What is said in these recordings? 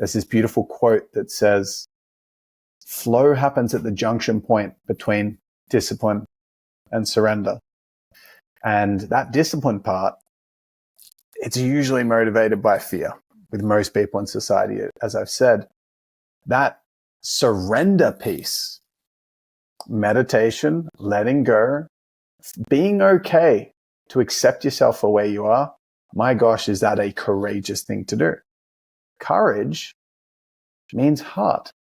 there's this beautiful quote that says, flow happens at the junction point between discipline and surrender. And that discipline part, it's usually motivated by fear with most people in society, as I've said. That surrender piece, meditation, letting go, being okay to accept yourself for where you are, my gosh, is that a courageous thing to do? Courage means heart.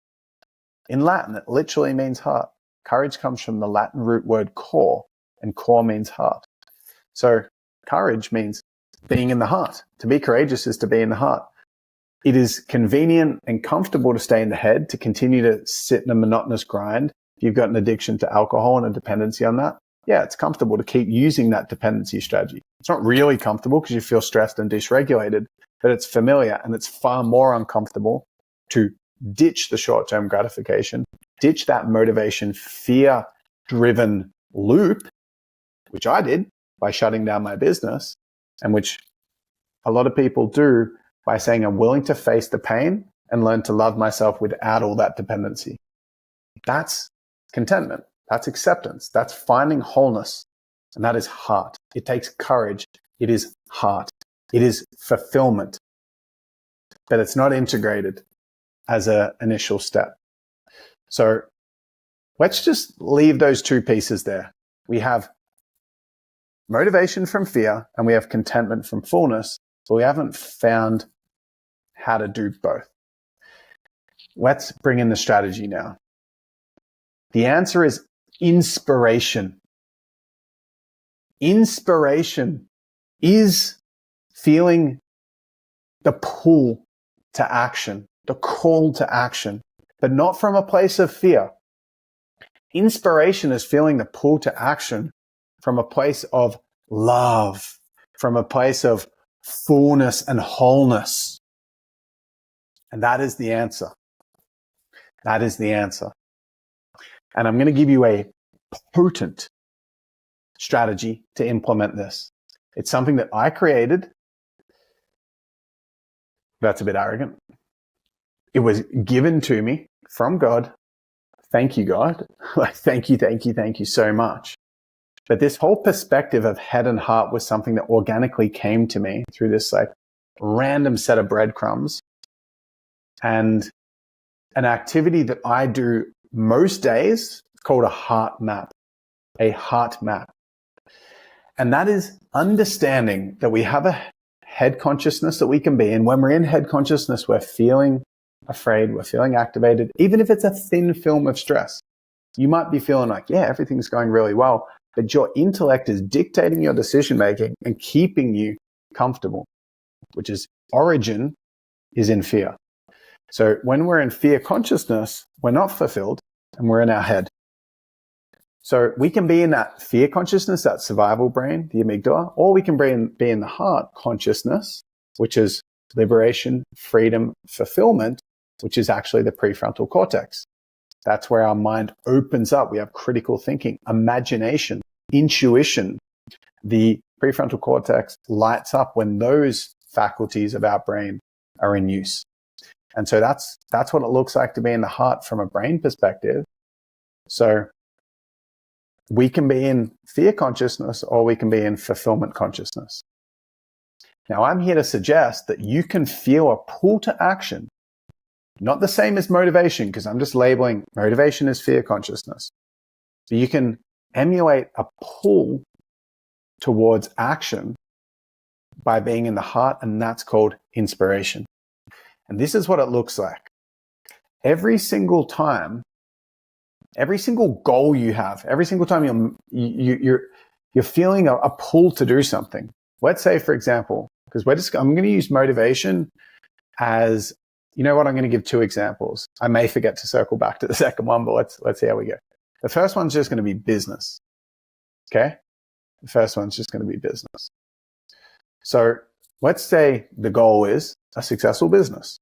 In Latin, it literally means heart. Courage comes from the Latin root word cor, and cor means heart. So courage means being in the heart. To be courageous is to be in the heart. It is convenient and comfortable to stay in the head, to continue to sit in a monotonous grind. If you've got an addiction to alcohol and a dependency on that, yeah, it's comfortable to keep using that dependency strategy. It's not really comfortable because you feel stressed and dysregulated, but it's familiar, and it's far more uncomfortable to ditch the short-term gratification, ditch that motivation, fear-driven loop, which I did by shutting down my business, and which a lot of people do by saying, I'm willing to face the pain and learn to love myself without all that dependency. That's contentment. That's acceptance. That's finding wholeness. And that is heart. It takes courage. It is heart. It is fulfillment. But it's not integrated as an initial step. So let's just leave those two pieces there. We have motivation from fear and we have contentment from fullness, but we haven't found how to do both. Let's bring in the strategy now. The answer is inspiration. Inspiration is feeling the pull to action, the call to action, but not from a place of fear. Inspiration is feeling the pull to action from a place of love, from a place of fullness and wholeness. And that is the answer. That is the answer. And I'm going to give you a potent strategy to implement this. It's something that I created. That's a bit arrogant. It was given to me from God. Thank you, God. Thank you so much. But this whole perspective of head and heart was something that organically came to me through this random set of breadcrumbs, and an activity that I do most days called a heart map. A heart map. And that is understanding that we have a head consciousness that we can be in. When we're in head consciousness, we're feeling afraid, we're feeling activated, even if it's a thin film of stress. You might be feeling like, yeah, everything's going really well, but your intellect is dictating your decision making and keeping you comfortable, which is origin is in fear. So when we're in fear consciousness, we're not fulfilled and we're in our head. So we can be in that fear consciousness, that survival brain, the amygdala, or we can be in the heart consciousness, which is liberation, freedom, fulfillment, which is actually the prefrontal cortex. That's where our mind opens up. We have critical thinking, imagination, intuition. The prefrontal cortex lights up when those faculties of our brain are in use. And so that's what it looks like to be in the heart from a brain perspective. So we can be in fear consciousness or we can be in fulfillment consciousness. Now, I'm here to suggest that you can feel a pull to action, not the same as motivation, because I'm just labeling motivation as fear consciousness. So you can emulate a pull towards action by being in the heart, and that's called inspiration. And this is what it looks like. Every single time, every single goal you have, every single time you're feeling a pull to do something. Let's say, for example, because I'm going to use motivation as, you know what, I'm going to give two examples. I may forget to circle back to the second one, but let's see how we go. The first one's just going to be business. Okay? The first one's just going to be business. So let's say the goal is a successful business.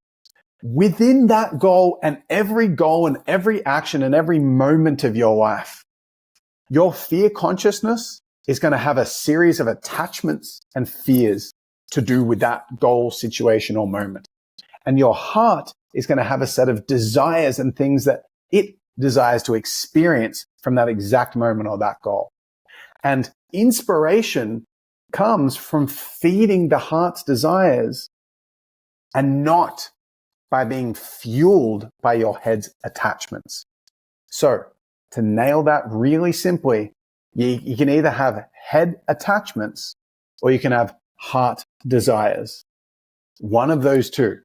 Within that goal and every action and every moment of your life, your fear consciousness is going to have a series of attachments and fears to do with that goal, situation, or moment. And your heart is going to have a set of desires and things that it desires to experience from that exact moment or that goal. And inspiration comes from feeding the heart's desires and not by being fueled by your head's attachments. So to nail that really simply, you can either have head attachments or you can have heart desires. One of those two.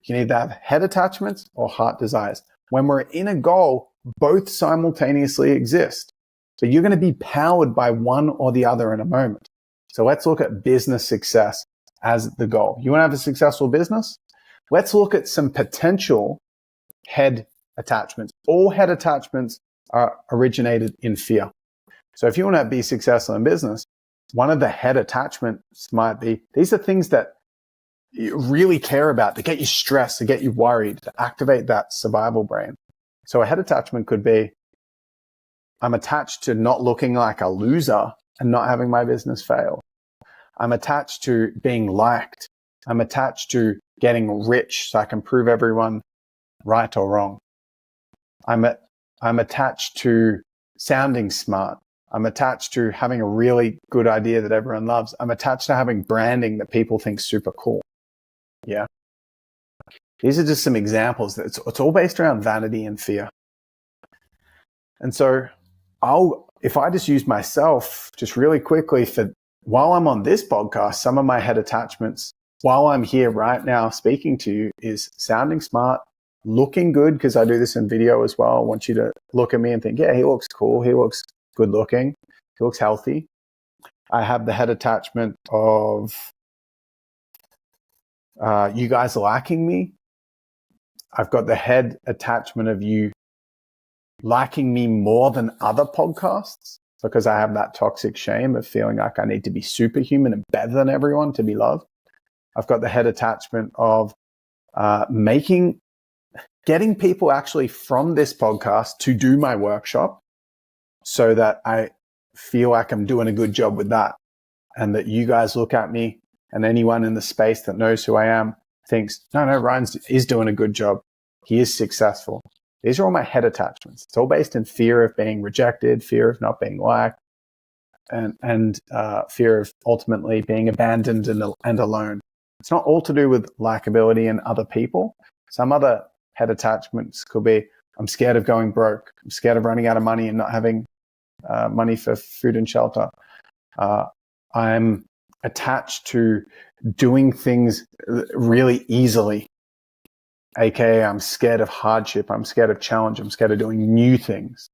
You can either have head attachments or heart desires. When we're in a goal, both simultaneously exist. So you're going to be powered by one or the other in a moment. So let's look at business success as the goal. You want to have a successful business? Let's look at some potential head attachments. All head attachments are originated in fear. So if you want to be successful in business, one of the head attachments might be, these are things that you really care about, to get you stressed, to get you worried, to activate that survival brain. So a head attachment could be, I'm attached to not looking like a loser and not having my business fail. I'm attached to being liked. I'm attached to getting rich so I can prove everyone right or wrong. I'm attached to sounding smart. I'm attached to having a really good idea that everyone loves. I'm attached to having branding that people think super cool. Yeah. These are just some examples. It's all based around vanity and fear. And so if I just use myself just really quickly for while I'm on this podcast, some of my head attachments while I'm here right now speaking to you is sounding smart, looking good, because I do this in video as well. I want you to look at me and think, yeah, he looks cool. He looks good looking. He looks healthy. I have the head attachment of you guys liking me. I've got the head attachment of you liking me more than other podcasts, because I have that toxic shame of feeling like I need to be superhuman and better than everyone to be loved. I've got the head attachment of getting people actually from this podcast to do my workshop so that I feel like I'm doing a good job with that, and that you guys look at me and anyone in the space that knows who I am thinks, no, Ryan is doing a good job. He is successful. These are all my head attachments. It's all based in fear of being rejected, fear of not being liked, and fear of ultimately being abandoned and alone. It's not all to do with likability and other people. Some other head attachments could be, I'm scared of going broke. I'm scared of running out of money and not having money for food and shelter. I'm attached to doing things really easily. AKA, I'm scared of hardship. I'm scared of challenge. I'm scared of doing new things.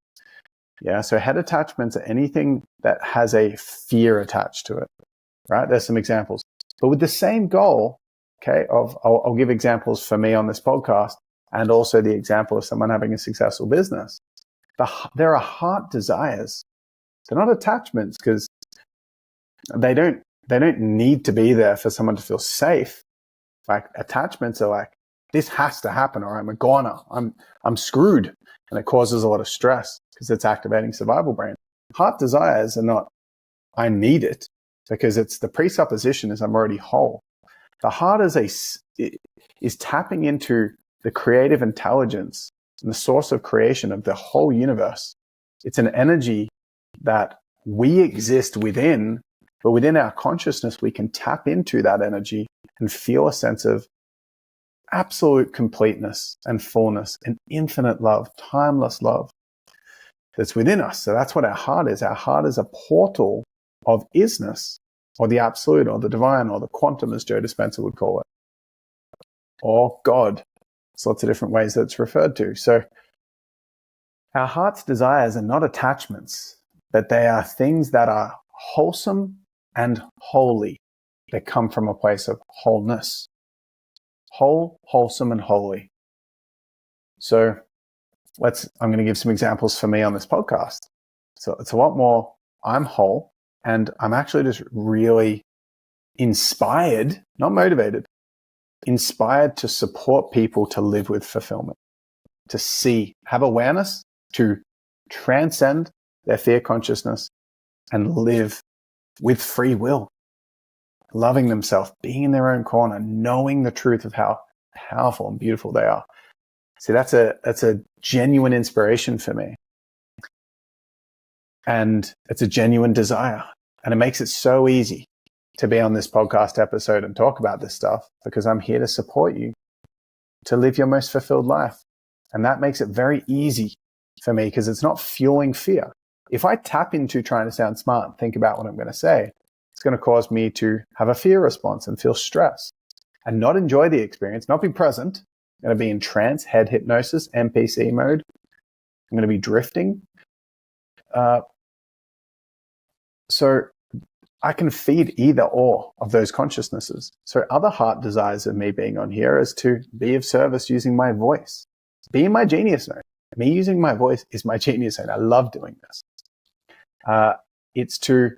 Yeah. So head attachments are anything that has a fear attached to it, right? There's some examples, but with the same goal. Okay. I'll give examples for me on this podcast, and also the example of someone having a successful business. There are heart desires. They're not attachments, because they don't need to be there for someone to feel safe. Like attachments are like, this has to happen or I'm a goner. I'm screwed. And it causes a lot of stress because it's activating survival brain. Heart desires are not, I need it, because it's the presupposition is I'm already whole. The heart is tapping into the creative intelligence and the source of creation of the whole universe. It's an energy that we exist within, but within our consciousness, we can tap into that energy and feel a sense of absolute completeness and fullness and infinite love, timeless love that's within us. So that's what our heart is. Our heart is a portal of isness, or the absolute, or the divine, or the quantum, as Joe Dispenza would call it, or God. There's lots of different ways that it's referred to. So our heart's desires are not attachments, but they are things that are wholesome and holy. They come from a place of wholeness. Whole, wholesome, and holy. So I'm going to give some examples for me on this podcast. So it's a lot more, I'm whole, and I'm actually just really inspired, not motivated, inspired to support people to live with fulfillment, to see, have awareness, to transcend their fear consciousness and live with free will, loving themselves, being in their own corner, knowing the truth of how powerful and beautiful they are. See, that's a genuine inspiration for me. And it's a genuine desire. And it makes it so easy to be on this podcast episode and talk about this stuff, because I'm here to support you to live your most fulfilled life. And that makes it very easy for me, because it's not fueling fear. If I tap into trying to sound smart and think about what I'm going to say, it's going to cause me to have a fear response and feel stress and not enjoy the experience, not be present. I'm going to be in trance, head hypnosis, NPC mode. I'm going to be drifting. So I can feed either or of those consciousnesses. So other heart desires of me being on here is to be of service using my voice, be in my genius zone. Me using my voice is my genius zone. I love doing this. It's to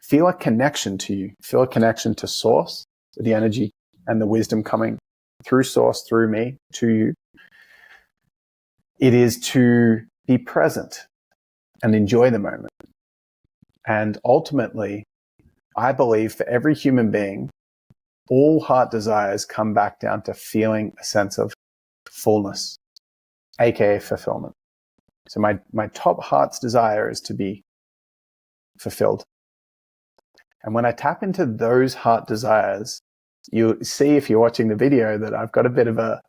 feel a connection to you, feel a connection to source, the energy and the wisdom coming through source, through me, to you. It is to be present and enjoy the moment. And ultimately, I believe for every human being, all heart desires come back down to feeling a sense of fullness, aka fulfillment. So my top heart's desire is to be fulfilled. And when I tap into those heart desires, you see, if you're watching the video, that I've got a bit of a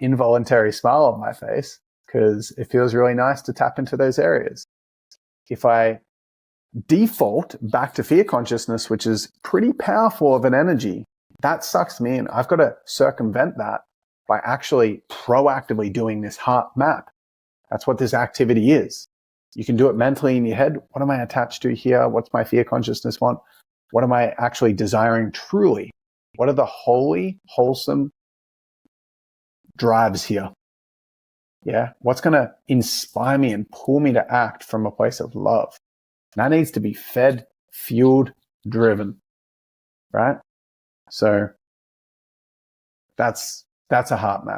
involuntary smile on my face, because it feels really nice to tap into those areas. If I default back to fear consciousness, which is pretty powerful of an energy, that sucks me in. I've got to circumvent that by actually proactively doing this heart map. That's what this activity is. You can do it mentally in your head. What am I attached to here? What's my fear consciousness want? What am I actually desiring truly? What are the holy, wholesome drives here? Yeah. What's going to inspire me and pull me to act from a place of love? And that needs to be fed, fueled, driven, right? So that's a heart map.